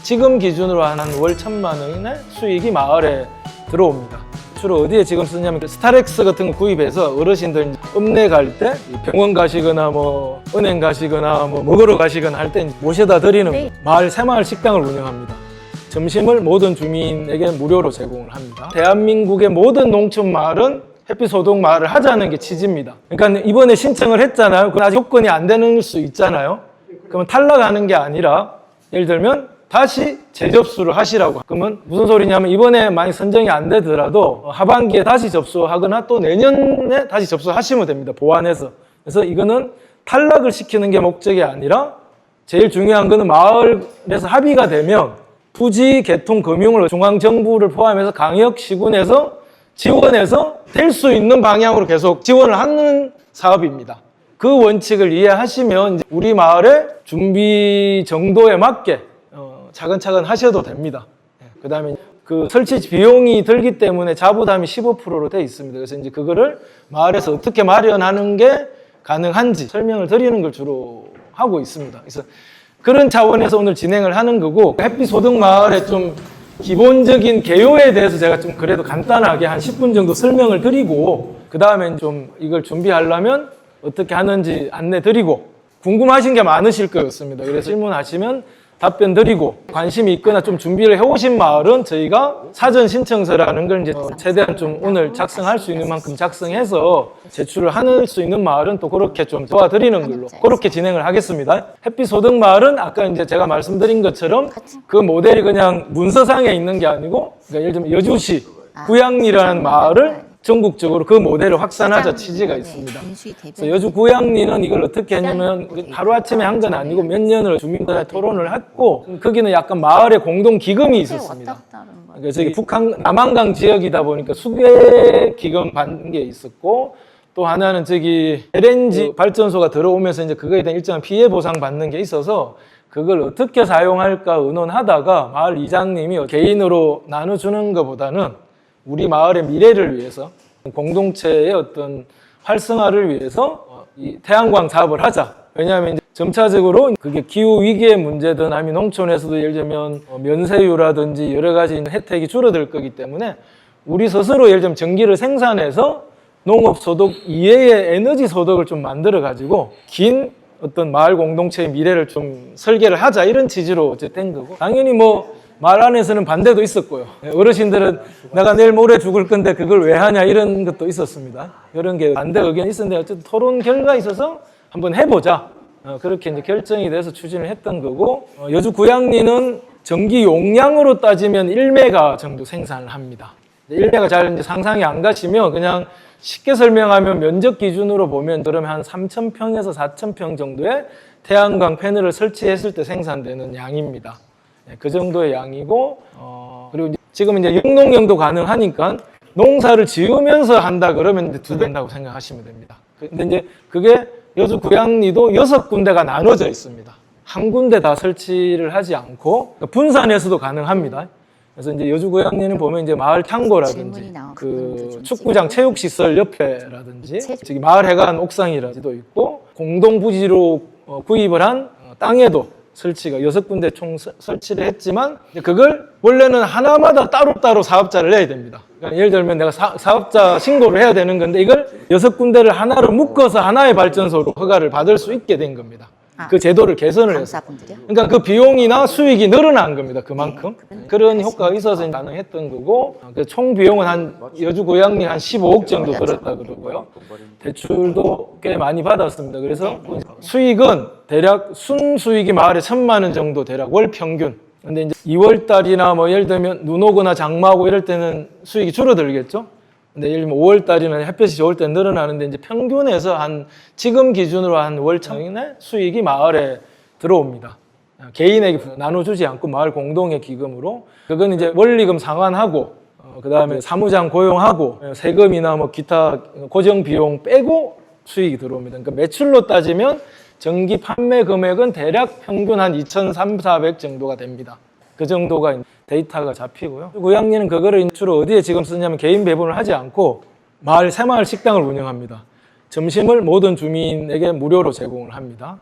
지금 기준으로 한 월 1,000만 원의 수익이 마을에 들어옵니다. 주로 어디에 지금 쓰냐면 스타렉스 같은 거 구입해서 어르신들 읍내 갈 때 병원 가시거나 뭐 은행 가시거나 뭐 먹으러 가시거나 할 때 모셔다 드리는 마을 새마을 식당을 운영합니다. 점심을 모든 주민에게 무료로 제공을 합니다. 대한민국의 모든 농촌 마을은 햇빛 소독 마을을 하자는 게 취지입니다. 그러니까 이번에 신청을 했잖아요. 그럼 아직 조건이 안 되는 수 있잖아요. 그러면 탈락하는 게 아니라 예를 들면 다시 재접수를 하시라고. 그러면 무슨 소리냐면 이번에 많이 선정이 안 되더라도 하반기에 다시 접수하거나 또 내년에 다시 접수하시면 됩니다. 보완해서. 그래서 이거는 탈락을 시키는 게 목적이 아니라 제일 중요한 거는 마을에서 합의가 되면 부지 개통 금융을 중앙정부를 포함해서 강역 시군에서 지원해서 될 수 있는 방향으로 계속 지원을 하는 사업입니다. 그 원칙을 이해하시면 우리 마을의 준비 정도에 맞게 차근차근 하셔도 됩니다. 그 다음에 그 설치 비용이 들기 때문에 자부담이 15%로 돼 있습니다. 그래서 이제 그거를 마을에서 어떻게 마련하는 게 가능한지 설명을 드리는 걸 주로 하고 있습니다. 그래서 그런 차원에서 오늘 진행을 하는 거고, 햇빛 소득 마을의 좀 기본적인 개요에 대해서 제가 좀 그래도 간단하게 한 10분 정도 설명을 드리고, 그 다음에 좀 이걸 준비하려면 어떻게 하는지 안내 드리고, 궁금하신 게 많으실 거였습니다. 그래서 질문하시면 답변 드리고, 관심이 있거나 좀 준비를 해오신 마을은 저희가 사전 신청서라는 걸 이제 최대한 좀 오늘 작성할 수 있는 만큼 작성해서 제출을 할 수 있는 마을은 또 그렇게 좀 도와드리는 걸로 그렇게 진행을 하겠습니다. 햇빛 소득 마을은 아까 이제 제가 말씀드린 것처럼 그 모델이 그냥 문서상에 있는 게 아니고, 그러니까 예를 들면 여주시 구양리라는 마을을 전국적으로 그 모델을 확산하자 취지가 있습니다. 그래서 여주 구양리는 이걸 어떻게 했냐면 하루아침에 한 건 아니고 몇 년을 주민들과 토론을 했고, 거기는 약간 마을의 공동 기금이 있었습니다. 그래서 저기 북한 남한강 지역이다 보니까 수계 기금 받는 게 있었고, 또 하나는 저기 LNG 발전소가 들어오면서 이제 그거에 대한 일정한 피해 보상 받는 게 있어서 그걸 어떻게 사용할까 의논하다가 마을 이장님이 개인으로 나눠주는 것보다는 우리 마을의 미래를 위해서, 공동체의 어떤 활성화를 위해서 이 태양광 사업을 하자. 왜냐하면 이제 점차적으로 그게 기후 위기의 문제든 아니면 농촌에서도 예를 들면 면세유라든지 여러 가지 혜택이 줄어들 거기 때문에 우리 스스로 예를 들면 전기를 생산해서 농업 소득 이외의 에너지 소득을 좀 만들어 가지고 긴 어떤 마을 공동체의 미래를 좀 설계를 하자, 이런 취지로 어쨌든 된 거고, 당연히 뭐 마을 안에서는 반대도 있었고요. 어르신들은 내가 내일 모레 죽을 건데 그걸 왜 하냐, 이런 것도 있었습니다. 이런 게 반대 의견이 있었는데 어쨌든 토론 결과 있어서 한번 해보자. 그렇게 이제 결정이 돼서 추진을 했던 거고, 여주 구양리는 전기 용량으로 따지면 1메가 정도 생산을 합니다. 1메가 잘 이제 상상이 안 가시면 그냥 쉽게 설명하면 면적 기준으로 보면 그러면 한 3,000평에서 4,000평 정도의 태양광 패널을 설치했을 때 생산되는 양입니다. 그 정도의 양이고, 그리고 지금 이제 영농형도 가능하니까 농사를 지으면서 한다 그러면 이제 두 된다고 생각하시면 됩니다. 근데 이제 그게 여주 구양리도 6군데가 나눠져 있습니다. 한 군데 다 설치를 하지 않고 분산해서도 가능합니다. 그래서 이제 여주 구양리는 보면 이제 마을 탕고라든지 그 축구장 체육시설 옆에라든지 저기 마을 회관 옥상이라도 있고, 공동 부지로 구입을 한 땅에도 설치가 6군데 총 설치를 했지만, 그걸 원래는 하나마다 따로따로 사업자를 내야 됩니다. 그러니까 예를 들면 내가 사업자 신고를 해야 되는 건데 이걸 6군데를 하나로 묶어서 하나의 발전소로 허가를 받을 수 있게 된 겁니다. 그 제도를 개선을 해서. 그러니까 그 비용이나 수익이 늘어난 겁니다. 그만큼. 그런 효과가 있어서 가능했던 거고, 총 비용은 한 여주 구양리 한 15억 정도 들었다 그러고요. 대출도 꽤 많이 받았습니다. 그래서 수익은 대략 순수익이 마을에 1,000만 원 정도 대략 월 평균. 근데 이제 2월 달이나 뭐 예를 들면 눈 오거나 장마하고 이럴 때는 수익이 줄어들겠죠. 근데 예를 들면 5월 달이나 햇볕이 좋을 때 늘어나는데 이제 평균에서 한 지금 기준으로 한 월 1,000원의 수익이 마을에 들어옵니다. 개인에게 나눠주지 않고 마을 공동의 기금으로. 그건 이제 원리금 상환하고, 그 다음에 사무장 고용하고, 세금이나 뭐 기타 고정 비용 빼고 수익이 들어옵니다. 그러니까 매출로 따지면 전기 판매 금액은 대략 평균 한 2,300-400 정도가 됩니다. 그 정도가 데이터가 잡히고요. 구양리는 그거를 주로 어디에 지금 쓰냐면 개인 배분을 하지 않고 마을 새마을 식당을 운영합니다. 점심을 모든 주민에게 무료로 제공을 합니다.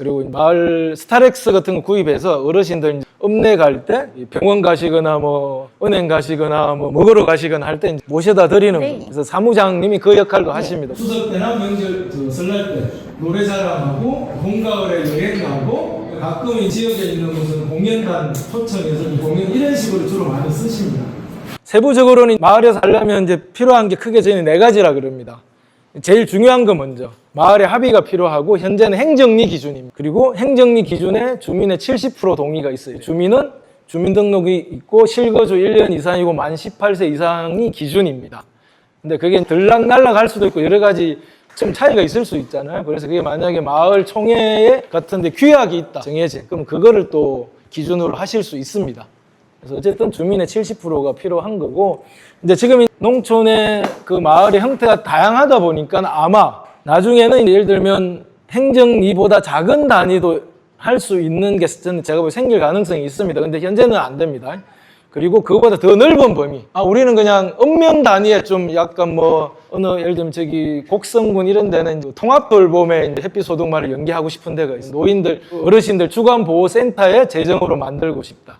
그리고 마을 스타렉스 같은 거 구입해서 어르신들 읍내 갈 때 병원 가시거나 뭐 은행 가시거나 뭐 먹으러 가시거나 할 때 모셔다 드리는 네. 그래서 사무장님이 그 역할도 하십니다. 추석 때나 명절 설날 때 노래 자랑하고 봄 가을에 여행 가고 가끔 이 지역에 있는 무슨 공연단 초청해서 공연 이런 식으로 주로 많이 쓰십니다. 세부적으로는 마을에 살려면 이제 필요한 게 크게 저희는 4가지라 그럽니다. 제일 중요한 거 먼저 마을의 합의가 필요하고 현재는 행정리 기준입니다. 그리고 행정리 기준에 주민의 70% 동의가 있어요. 주민은 주민등록이 있고 실거주 1년 이상이고 만 18세 이상이 기준입니다. 근데 그게 들락날락할 수도 있고 여러 가지 좀 차이가 있을 수 있잖아요. 그래서 그게 만약에 마을 총회 같은데 규약이 있다 정해진 그럼 그거를 또 기준으로 하실 수 있습니다. 그래서 어쨌든 주민의 70%가 필요한 거고 이제 지금 농촌의 그 마을의 형태가 다양하다 보니까 아마 나중에는 예를 들면 행정리보다 작은 단위도 할 수 있는 게 저는 제가 보기에 생길 가능성이 있습니다. 근데 현재는 안 됩니다. 그리고 그거보다 더 넓은 범위. 우리는 그냥 읍면 단위에 좀 약간 뭐 어느 예를 들면 저기 곡성군 이런 데는 통합돌봄에 햇빛 소독마를 연계하고 싶은 데가 있어요. 노인들, 어르신들 주간보호센터에 재정으로 만들고 싶다.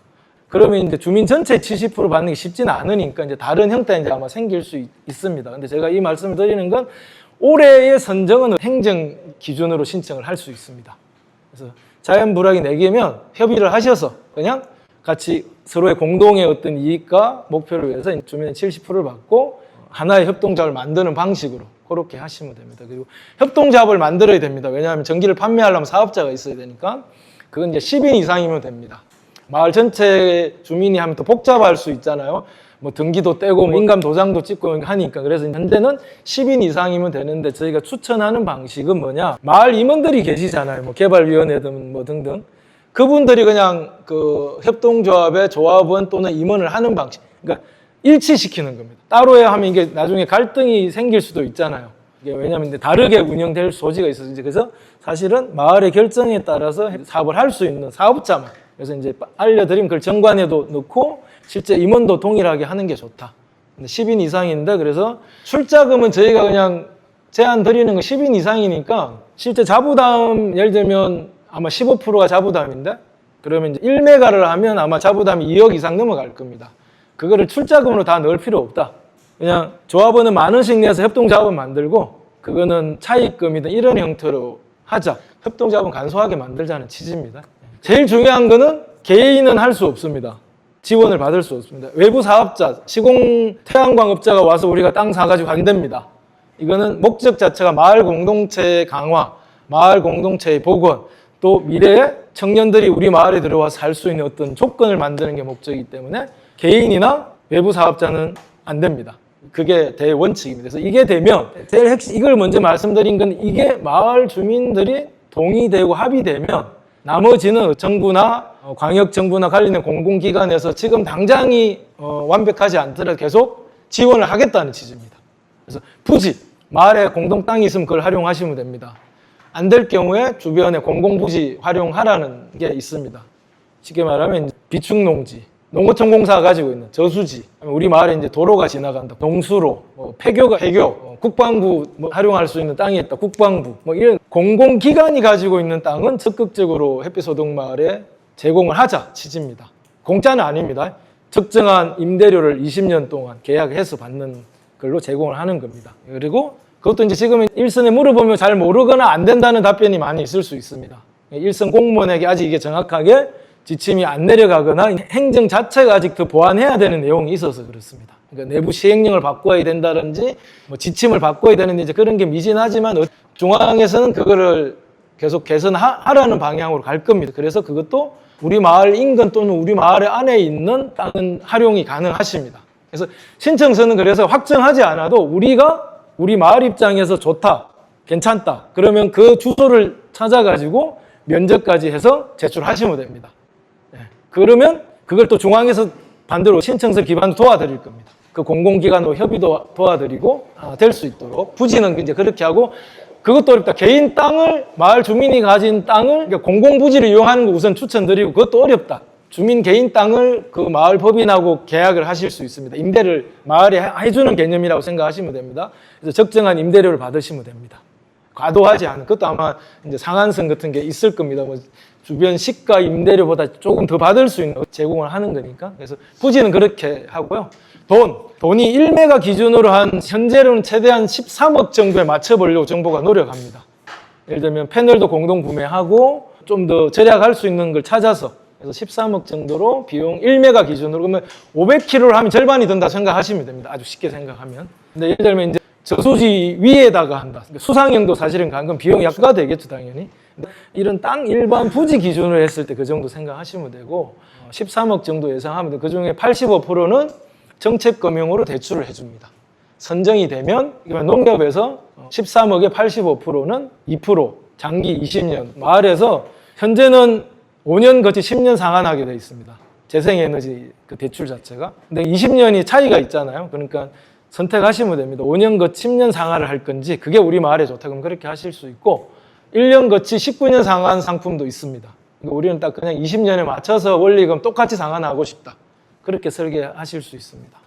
그러면 이제 주민 전체 70% 받는 게 쉽지는 않으니까 이제 다른 형태가 이제 아마 생길 수 있습니다. 근데 제가 이 말씀을 드리는 건 올해의 선정은 행정 기준으로 신청을 할 수 있습니다. 그래서 자연불황이 4개면 협의를 하셔서 그냥 같이 서로의 공동의 어떤 이익과 목표를 위해서 주민의 70%를 받고 하나의 협동조합을 만드는 방식으로 그렇게 하시면 됩니다. 그리고 협동조합을 만들어야 됩니다. 왜냐하면 전기를 판매하려면 사업자가 있어야 되니까 그건 이제 10인 이상이면 됩니다. 마을 전체 주민이 하면 또 복잡할 수 있잖아요. 뭐 등기도 떼고 뭐 인감 도장도 찍고 하니까 그래서 현재는 10인 이상이면 되는데 저희가 추천하는 방식은 뭐냐 마을 임원들이 계시잖아요. 뭐 개발위원회든 뭐 등등 그분들이 그냥 그 협동조합의 조합원 또는 임원을 하는 방식 그러니까 일치시키는 겁니다. 따로 해야 하면 이게 나중에 갈등이 생길 수도 있잖아요. 이게 왜냐하면 이제 다르게 운영될 소지가 있어서 그래서 사실은 마을의 결정에 따라서 사업을 할 수 있는 사업자만 그래서 이제 알려드리면 그걸 정관에도 넣고 실제 임원도 동일하게 하는 게 좋다. 근데 10인 이상인데 그래서 출자금은 저희가 그냥 제안 드리는 건 10인 이상이니까 실제 자부담 예를 들면 아마 15%가 자부담인데 그러면 이제 1메가를 하면 아마 자부담이 2억 이상 넘어갈 겁니다. 그거를 출자금으로 다 넣을 필요 없다. 그냥 조합원은 10,000원씩 내서 협동조합은 만들고 그거는 차입금이든 이런 형태로 하자. 협동조합은 간소하게 만들자는 취지입니다. 제일 중요한 거는 개인은 할 수 없습니다. 지원을 받을 수 없습니다. 외부 사업자, 시공 태양광업자가 와서 우리가 땅 사가지고 안 됩니다. 이거는 목적 자체가 마을 공동체 강화, 마을 공동체의 복원, 또 미래에 청년들이 우리 마을에 들어와서 살 수 있는 어떤 조건을 만드는 게 목적이기 때문에 개인이나 외부 사업자는 안 됩니다. 그게 대원칙입니다. 그래서 이게 되면 제일 핵심, 이걸 먼저 말씀드린 건 이게 마을 주민들이 동의되고 합의되면 나머지는 정부나 광역정부나 관련된 공공기관에서 지금 당장이 완벽하지 않더라도 계속 지원을 하겠다는 취지입니다. 그래서 부지, 마을에 공동 땅이 있으면 그걸 활용하시면 됩니다. 안 될 경우에 주변에 공공부지 활용하라는 게 있습니다. 쉽게 말하면 비축농지, 농어촌공사가 가지고 있는 저수지, 우리 마을에 이제 도로가 지나간다, 농수로, 폐교, 국방부 활용할 수 있는 땅이 있다, 국방부, 이런 공공기관이 가지고 있는 땅은 적극적으로 햇빛소독마을에 제공을 하자 취지입니다. 공짜는 아닙니다. 적정한 임대료를 20년 동안 계약해서 받는 걸로 제공을 하는 겁니다. 그리고 그것도 이제 지금 일선에 물어보면 잘 모르거나 안 된다는 답변이 많이 있을 수 있습니다. 일선 공무원에게 아직 이게 정확하게 지침이 안 내려가거나 행정 자체가 아직 더 보완해야 되는 내용이 있어서 그렇습니다. 그러니까 내부 시행령을 바꿔야 된다든지 지침을 바꿔야 되는데 이제 그런 게 미진하지만 중앙에서는 그거를 계속 개선하라는 방향으로 갈 겁니다. 그래서 그것도 우리 마을 인근 또는 우리 마을 안에 있는 땅은 활용이 가능하십니다. 그래서 신청서는 그래서 확정하지 않아도 우리가 우리 마을 입장에서 좋다, 괜찮다. 그러면 그 주소를 찾아가지고 면접까지 해서 제출하시면 됩니다. 그러면 그걸 또 중앙에서 반대로 신청서 기반으로 도와드릴 겁니다. 그 공공기관으로 협의도 도와드리고 될 수 있도록 부지는 이제 그렇게 하고 그것도 어렵다. 개인 땅을 마을 주민이 가진 땅을 그러니까 공공부지를 이용하는 거 우선 추천드리고 그것도 어렵다. 주민 개인 땅을 그 마을 법인하고 계약을 하실 수 있습니다. 임대를 마을에 해주는 개념이라고 생각하시면 됩니다. 그래서 적정한 임대료를 받으시면 됩니다. 과도하지 않은, 그것도 아마 이제 상한선 같은 게 있을 겁니다. 뭐 주변 시가 임대료보다 조금 더 받을 수 있는 제공을 하는 거니까. 그래서 부지는 그렇게 하고요. 돈이 1메가 기준으로 한 현재로는 최대한 13억 정도에 맞춰보려고 정부가 노력합니다. 예를 들면 패널도 공동 구매하고 좀 더 절약할 수 있는 걸 찾아서, 그래서 13억 정도로 비용 1메가 기준으로, 그러면 500kg를 하면 절반이 든다 생각하시면 됩니다. 아주 쉽게 생각하면. 근데 예를 들면 이제 저수지 위에다가 한다. 수상형도 사실은 가끔 비용이 약가 되겠죠, 당연히. 이런 땅 일반 부지 기준으로 했을 때 그 정도 생각하시면 되고, 13억 정도 예상하면 그 중에 85%는 정책금융으로 대출을 해줍니다. 선정이 되면 농협에서 13억의 85%는 2%, 장기 20년, 마을에서 현재는 5년 거치 10년 상환하게 되어 있습니다. 재생에너지 그 대출 자체가. 근데 20년이 차이가 있잖아요. 그러니까 선택하시면 됩니다. 5년 거치 10년 상환을 할 건지, 그게 우리 마을에 좋다 그러면 그렇게 하실 수 있고, 1년 거치 19년 상환 상품도 있습니다. 그러니까 우리는 딱 그냥 20년에 맞춰서 원리금 똑같이 상환하고 싶다. 그렇게 설계하실 수 있습니다.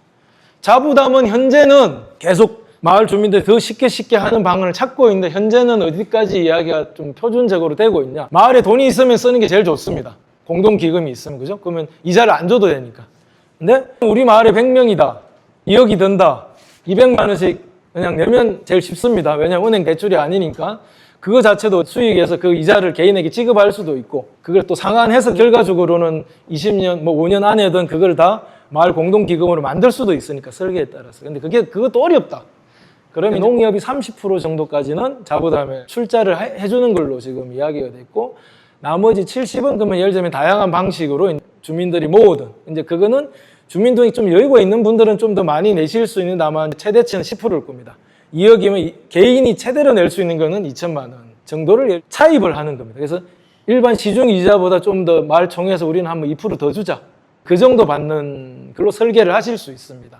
자부담은 현재는 계속 마을 주민들이 더 쉽게 하는 방안을 찾고 있는데, 현재는 어디까지 이야기가 좀 표준적으로 되고 있냐. 마을에 돈이 있으면 쓰는 게 제일 좋습니다. 공동기금이 있으면, 그죠? 그러면 이자를 안 줘도 되니까. 근데 우리 마을에 100명이다. 2억이 든다. 200만 원씩 그냥 내면 제일 쉽습니다. 왜냐하면 은행 대출이 아니니까. 그거 자체도 수익에서 그 이자를 개인에게 지급할 수도 있고, 그걸 또 상환해서 결과적으로는 20년, 뭐 5년 안에든 그걸 다 마을 공동기금으로 만들 수도 있으니까, 설계에 따라서. 근데 그것도 어렵다. 그러면 농협이 30% 정도까지는 자부담에 출자를 해주는 걸로 지금 이야기가 됐고, 나머지 70은 그러면 예를 들면 다양한 방식으로 주민들이 모으든, 이제 그거는 주민등록이 좀 여유가 있는 분들은 좀 더 많이 내실 수 있는데, 아마 최대치는 10%일 겁니다. 2억이면 개인이 최대로 낼 수 있는 거는 2천만 원 정도를 차입을 하는 겁니다. 그래서 일반 시중 이자보다 좀 더 마을 총회에서 우리는 한번 2% 더 주자. 그 정도 받는 걸로 설계를 하실 수 있습니다.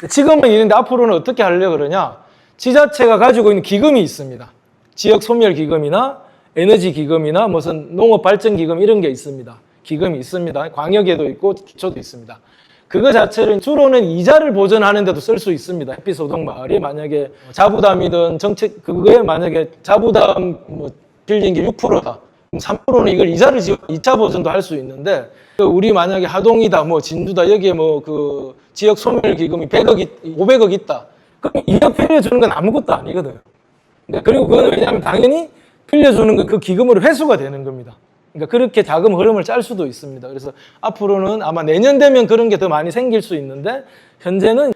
지금은 이런데 앞으로는 어떻게 하려고 그러냐? 지자체가 가지고 있는 기금이 있습니다. 지역 소멸 기금이나 에너지 기금이나 무슨 농업 발전 기금 이런 게 있습니다. 기금이 있습니다. 광역에도 있고 기초도 있습니다. 그거 자체는 주로는 이자를 보전하는 데도 쓸 수 있습니다. 햇빛소득 마을이 만약에 자부담이든 정책, 그거에 만약에 자부담 빌린 게 6%다. 3%는 이걸 이자를 지어 2차 보전도 할 수 있는데, 우리 만약에 하동이다, 뭐 진주다, 여기에 뭐 그 지역 소멸 기금이 500억 있다. 그럼 2억 빌려주는 건 아무것도 아니거든요. 그리고 그건 왜냐하면 당연히 빌려주는 건 그 기금으로 회수가 되는 겁니다. 그러니까 그렇게 자금 흐름을 짤 수도 있습니다. 그래서 앞으로는 아마 내년 되면 그런 게 더 많이 생길 수 있는데, 현재는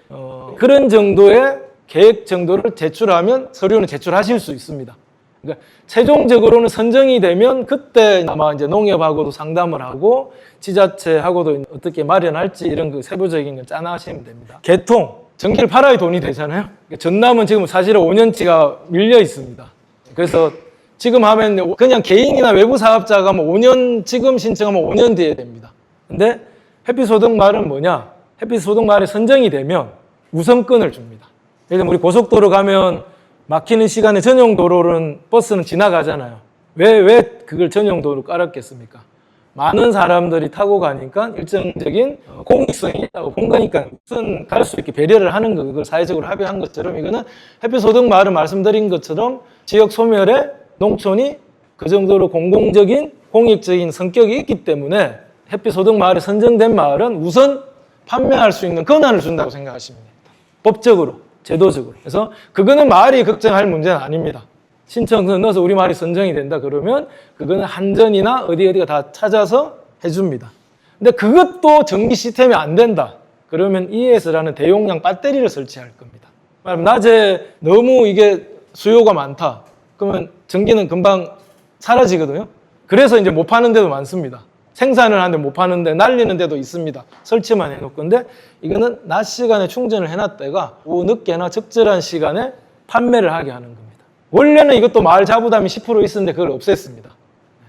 그런 정도의 계획 정도를 제출하면 서류는 제출하실 수 있습니다. 그러니까 최종적으로는 선정이 되면 그때 아마 이제 농협하고도 상담을 하고 지자체하고도 어떻게 마련할지 이런 그 세부적인 걸 짜나가시면 됩니다. 개통, 전기를 팔아야 돈이 되잖아요. 전남은 지금 사실은 5년치가 밀려 있습니다. 그래서 지금 하면 그냥 개인이나 외부 사업자가 뭐 5년, 지금 신청하면 5년 뒤에 됩니다. 근데 햇빛소득마을은 뭐냐? 햇빛소득마을이 선정이 되면 우선권을 줍니다. 예를 들면 우리 고속도로 가면 막히는 시간에 전용 도로는 버스는 지나가잖아요. 왜 그걸 전용 도로 깔았겠습니까? 많은 사람들이 타고 가니까 일정적인 공익성이 있다고 본 거니까 우선 갈 수 있게 배려를 하는 거, 그걸 사회적으로 합의한 것처럼, 이거는 햇빛소득마을은 말씀드린 것처럼 지역 소멸에 농촌이 그 정도로 공공적인 공익적인 성격이 있기 때문에 햇빛소득마을이 선정된 마을은 우선 판매할 수 있는 권한을 준다고 생각하시면 됩니다. 법적으로, 제도적으로. 그래서 그거는 마을이 걱정할 문제는 아닙니다. 신청서 넣어서 우리 마을이 선정이 된다 그러면 그거는 한전이나 어디가 다 찾아서 해줍니다. 근데 그것도 전기 시스템이 안 된다 그러면 ES라는 대용량 배터리를 설치할 겁니다. 낮에 너무 이게 수요가 많다 그러면 전기는 금방 사라지거든요. 그래서 이제 못 파는 데도 많습니다. 생산을 하는데 못 파는데 날리는 데도 있습니다. 설치만 해놓고. 근데 이거는 낮 시간에 충전을 해놨다가 오후 늦게나 적절한 시간에 판매를 하게 하는 겁니다. 원래는 이것도 마을 자부담이 10% 있었는데 그걸 없앴습니다.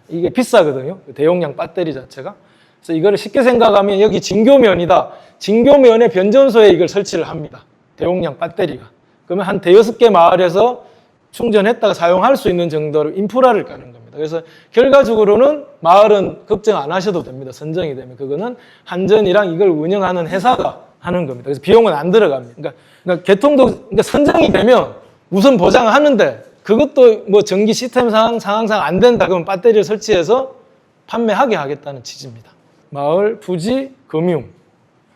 이게 비싸거든요. 대용량 배터리 자체가. 그래서 이거를 쉽게 생각하면 여기 진교면이다. 진교면에 변전소에 이걸 설치를 합니다. 대용량 배터리가. 그러면 한 대여섯 개 마을에서 충전했다가 사용할 수 있는 정도로 인프라를 까는 겁니다. 그래서 결과적으로는 마을은 걱정 안 하셔도 됩니다. 선정이 되면. 그거는 한전이랑 이걸 운영하는 회사가 하는 겁니다. 그래서 비용은 안 들어갑니다. 그러니까 개통도 선정이 되면 우선 보장하는데 그것도 뭐 전기 시스템 상황상 안 된다 그러면 배터리를 설치해서 판매하게 하겠다는 취지입니다. 마을, 부지, 금융,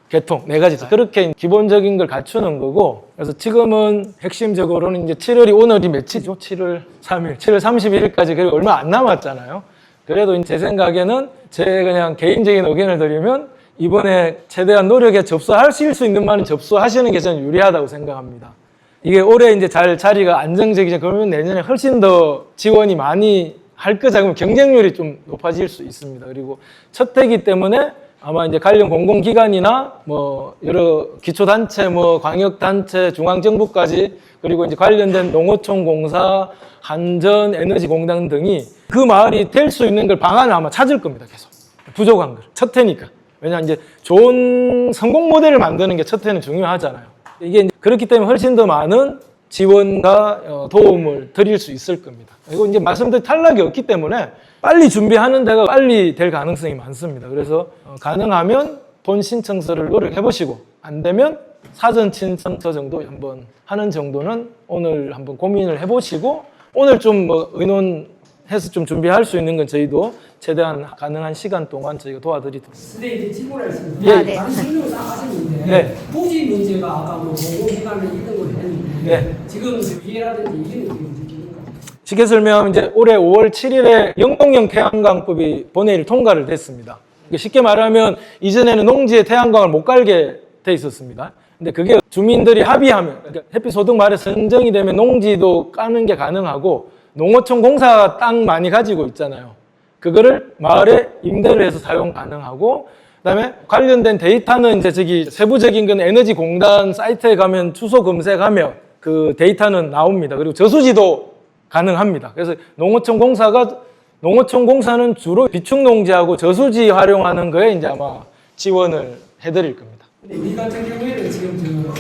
개통 4가지 그렇게 기본적인 걸 갖추는 거고, 그래서 지금은 핵심적으로는 이제 7월이 오늘이 며칠이죠? 7월 3일, 7월 31일까지 그리고 얼마 안 남았잖아요. 그래도 제 생각에는 제 그냥 개인적인 의견을 드리면 이번에 최대한 노력에 접수하실 수 있는 만은 접수하시는 게 저는 유리하다고 생각합니다. 이게 올해 이제 잘 자리가 안정적이죠. 그러면 내년에 훨씬 더 지원이 많이 할 거자. 그러면 경쟁률이 좀 높아질 수 있습니다. 그리고 첫 해기 때문에 아마 이제 관련 공공기관이나 뭐 여러 기초단체, 뭐 광역단체, 중앙정부까지 그리고 이제 관련된 농어촌 공사, 한전에너지공단 등이 그 마을이 될 수 있는 걸 방안을 아마 찾을 겁니다. 계속 부족한 걸 첫 해니까. 왜냐하면 이제 좋은 성공 모델을 만드는 게 첫 해는 중요하잖아요. 이게 이제 그렇기 때문에 훨씬 더 많은 지원과 도움을 드릴 수 있을 겁니다. 그리고 이제 말씀드린 탈락이 없기 때문에 빨리 준비하는 데가 빨리 될 가능성이 많습니다. 그래서 가능하면 본 신청서를 노력해보시고 안 되면 사전 신청서 정도 한번 하는 정도는 오늘 한번 고민을 해보시고, 오늘 좀 뭐 의논해서 좀 준비할 수 있는 건 저희도 최대한 가능한 시간 동안 저희가 도와드리도록. 근데 이제 질문을 했습니다. 예. 네. 다른 설명을 딱 하셨는데 네. 부지 문제가 아까 뭐 공공기관을 이등을 했는데 네. 지금 비해라든지 이런 게 문제인가요? 쉽게 설명하면 이제 올해 5월 7일에 영동형 태양광법이 본회의를 통과를 됐습니다. 쉽게 말하면 이전에는 농지에 태양광을 못 깔게 돼 있었습니다. 근데 그게 주민들이 합의하면, 그러니까 햇빛 소득 마을에 선정이 되면 농지도 까는 게 가능하고, 농어촌 공사 땅 많이 가지고 있잖아요. 그거를 마을에 임대를 해서 사용 가능하고, 그다음에 관련된 데이터는 이제 저기 세부적인 건 에너지공단 사이트에 가면 주소 검색하면 그 데이터는 나옵니다. 그리고 저수지도 가능합니다. 그래서 농어촌 공사는 주로 비축 농지하고 저수지 활용하는 거에 이제 아마 지원을 해드릴 겁니다. 근데 우리 같은 경우에는 지금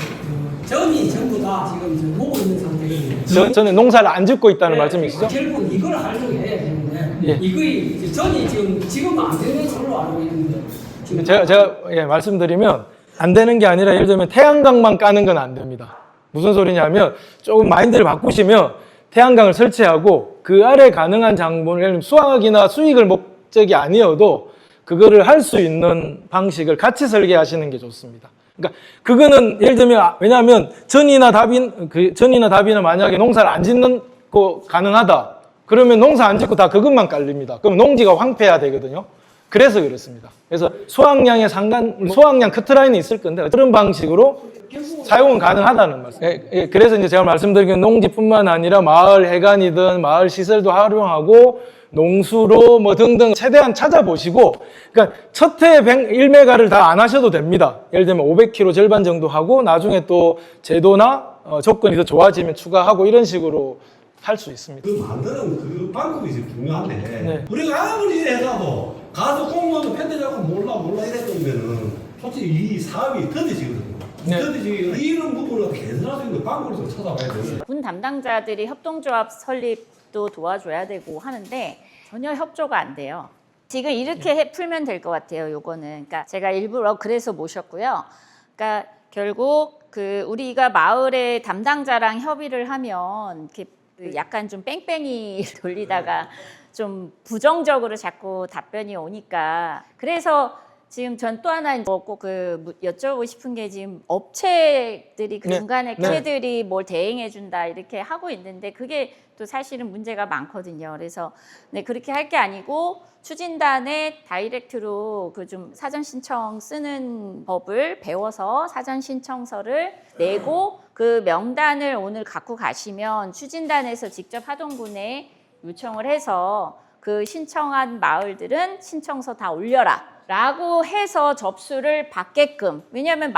전이 전부 다 지금 보고 있는 상태거든요. 저는 농사를 안 짓고 있다는 네, 말씀이시죠? 결국은 이걸 하려고 해야 되는데 예. 이거의 전이 지금 안 되는 걸로 알고 있는데 지금 제가 말씀드리면 안 되는 게 아니라 예를 들면 태양광만 까는 건 안 됩니다. 무슨 소리냐면 조금 마인드를 바꾸시면 태양광을 설치하고 그 아래 가능한 장본을, 예를 들면 수확이나 수익을 목적이 아니어도 그거를 할 수 있는 방식을 같이 설계하시는 게 좋습니다. 그러니까 그거는 예를 들면, 왜냐하면 전이나 답이나 만약에 농사를 안 짓는 거 가능하다 그러면 농사 안 짓고 다 그것만 깔립니다. 그럼 농지가 황폐해야 되거든요. 그래서 그렇습니다. 그래서 수확량 커트라인이 있을 건데 그런 방식으로 사용은 가능하다는 말씀. 그래서 이제 제가 말씀드린 건 농지뿐만 아니라 마을 해관이든 마을 시설도 활용하고 농수로 뭐 등등 최대한 찾아보시고, 그러니까 첫 해 1메가를 다 안 하셔도 됩니다. 예를 들면 500km 절반 정도 하고 나중에 또 제도나 조건이 더 좋아지면 추가하고 이런 식으로 할 수 있습니다. 그 만드는 그 방법이 지금 중요한데 네. 우리가 아무리 이래도 가서 공무원 펜트 잡고 몰라 이랬으면은 솔직히 이 사업이 더뎌지거든요. 네. 더뎌지기 이런 부분을 개선할 수 있는 방법을 좀 찾아봐야 돼요. 군 담당자들이 협동조합 설립도 도와줘야 되고 하는데 전혀 협조가 안 돼요. 지금 이렇게 풀면 될 것 같아요. 요거는. 그러니까 제가 일부러 그래서 모셨고요. 그러니까 결국 우리가 마을의 담당자랑 협의를 하면 이렇게 약간 좀 뺑뺑이 돌리다가 좀 부정적으로 자꾸 답변이 오니까, 그래서 지금 전 또 하나 꼭 여쭤보고 싶은 게, 지금 업체들이 그 네. 중간에 네. 업체들이 뭘 대행해 준다 이렇게 하고 있는데 그게 또 사실은 문제가 많거든요. 그래서 네, 그렇게 할 게 아니고 추진단에 다이렉트로 그 좀 사전 신청 쓰는 법을 배워서 사전 신청서를 내고 그 명단을 오늘 갖고 가시면 추진단에서 직접 하동군에 요청을 해서 그 신청한 마을들은 신청서 다 올려라 라고 해서 접수를 받게끔, 왜냐하면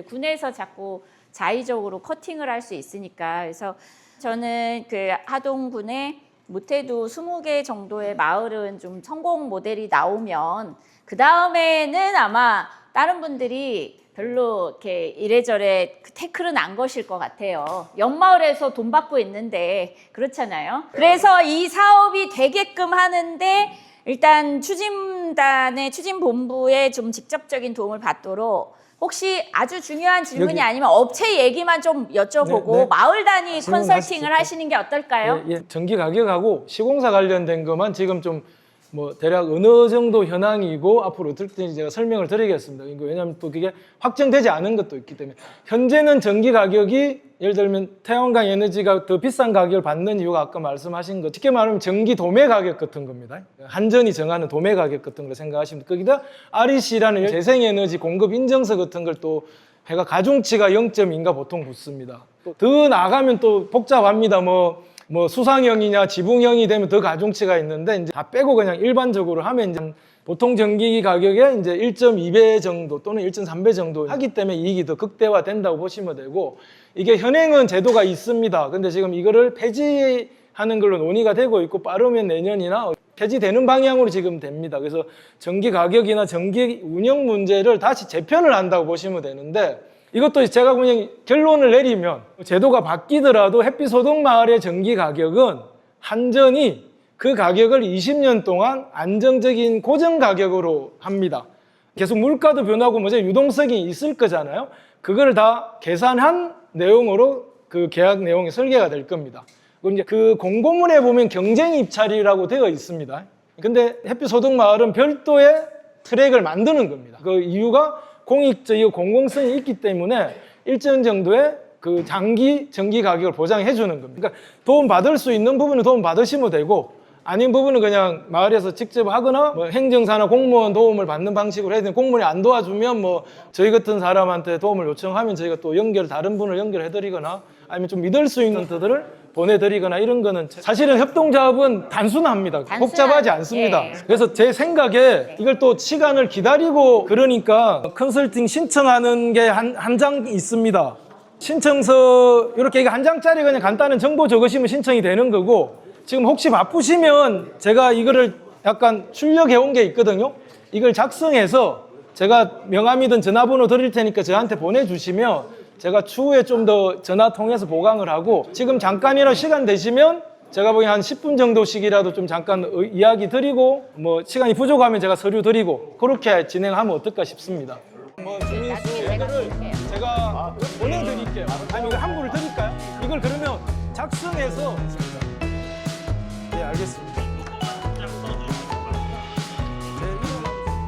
군에서 자꾸 자의적으로 커팅을 할 수 있으니까. 그래서 저는 그 하동군에 못해도 20개 정도의 마을은 좀 성공 모델이 나오면 그 다음에는 아마 다른 분들이 별로 이렇게 이래저래 태클은 안 거실 것 같아요. 옆마을에서 돈 받고 있는데 그렇잖아요. 그래서 이 사업이 되게끔 하는데 일단 추진본부의 좀 직접적인 도움을 받도록 혹시 아주 중요한 질문이 여기- 아니면 업체 얘기만 좀 여쭤보고 네, 네. 마을 단위 질문하시죠. 컨설팅을 하시는 게 어떨까요? 예, 예. 전기 가격하고 시공사 관련된 것만 지금 좀 뭐 대략 어느 정도 현황이고 앞으로 어떨지 제가 설명을 드리겠습니다. 이거 왜냐하면 또 그게 확정되지 않은 것도 있기 때문에 현재는 전기 가격이 예를 들면 태양광 에너지가 더 비싼 가격을 받는 이유가 아까 말씀하신 것 쉽게 말하면 전기 도매 가격 같은 겁니다. 한전이 정하는 도매 가격 같은 걸 생각하시면 거기다 REC라는 재생에너지 공급 인증서 같은 걸 또 해가 가중치가 0.2인가 보통 붙습니다. 또 더 나가면 또 복잡합니다. 뭐 수상형이냐 지붕형이 되면 더 가중치가 있는데 이제 다 빼고 그냥 일반적으로 하면 이제 보통 전기 가격의 이제 1.2배 정도 또는 1.3배 정도 하기 때문에 이익이 더 극대화된다고 보시면 되고 이게 현행은 제도가 있습니다. 근데 지금 이거를 폐지하는 걸로 논의가 되고 있고 빠르면 내년이나 폐지되는 방향으로 지금 됩니다. 그래서 전기 가격이나 전기 운영 문제를 다시 재편을 한다고 보시면 되는데 이것도 제가 그냥 결론을 내리면 제도가 바뀌더라도 햇빛소득마을의 전기 가격은 한전이 그 가격을 20년 동안 안정적인 고정 가격으로 합니다. 계속 물가도 변하고 유동성이 있을 거잖아요. 그걸 다 계산한 내용으로 그 계약 내용이 설계가 될 겁니다. 그럼 이제 그 공고문에 보면 경쟁 입찰이라고 되어 있습니다. 근데 햇빛소득마을은 별도의 트랙을 만드는 겁니다. 그 이유가 공익적이고 공공성이 있기 때문에 일정 정도의 그 장기 전기 가격을 보장해 주는 겁니다. 그러니까 도움 받을 수 있는 부분은 도움 받으시면 되고 아닌 부분은 그냥 마을에서 직접 하거나 뭐 행정사나 공무원 도움을 받는 방식으로 해야 되는 공무원이 안 도와주면 뭐 저희 같은 사람한테 도움을 요청하면 저희가 또 다른 분을 연결해 드리거나 아니면 좀 믿을 수 있는 분들을 보내드리거나 이런 거는 사실은 협동조합은 단순합니다. 복잡하지 않습니다. 예. 그래서 제 생각에 이걸 또 시간을 기다리고 그러니까 컨설팅 신청하는 게 한 장 있습니다. 신청서 이렇게 한 장짜리 그냥 간단한 정보 적으시면 신청이 되는 거고 지금 혹시 바쁘시면 제가 이거를 약간 출력해 온 게 있거든요. 이걸 작성해서 제가 명함이든 전화번호 드릴 테니까 저한테 보내주시면 제가 추후에 좀 더 전화 통해서 보강을 하고 지금 잠깐이라도 시간 되시면 제가 보기엔 한 10분 정도씩이라도 좀 잠깐 이야기 드리고 뭐 시간이 부족하면 제가 서류 드리고 그렇게 진행하면 어떨까 싶습니다. 뭐 주민수 얘들을 제가 보내드릴게요. 아니 이걸 함부로 드릴까요? 이걸 그러면 작성해서 네 알겠습니다.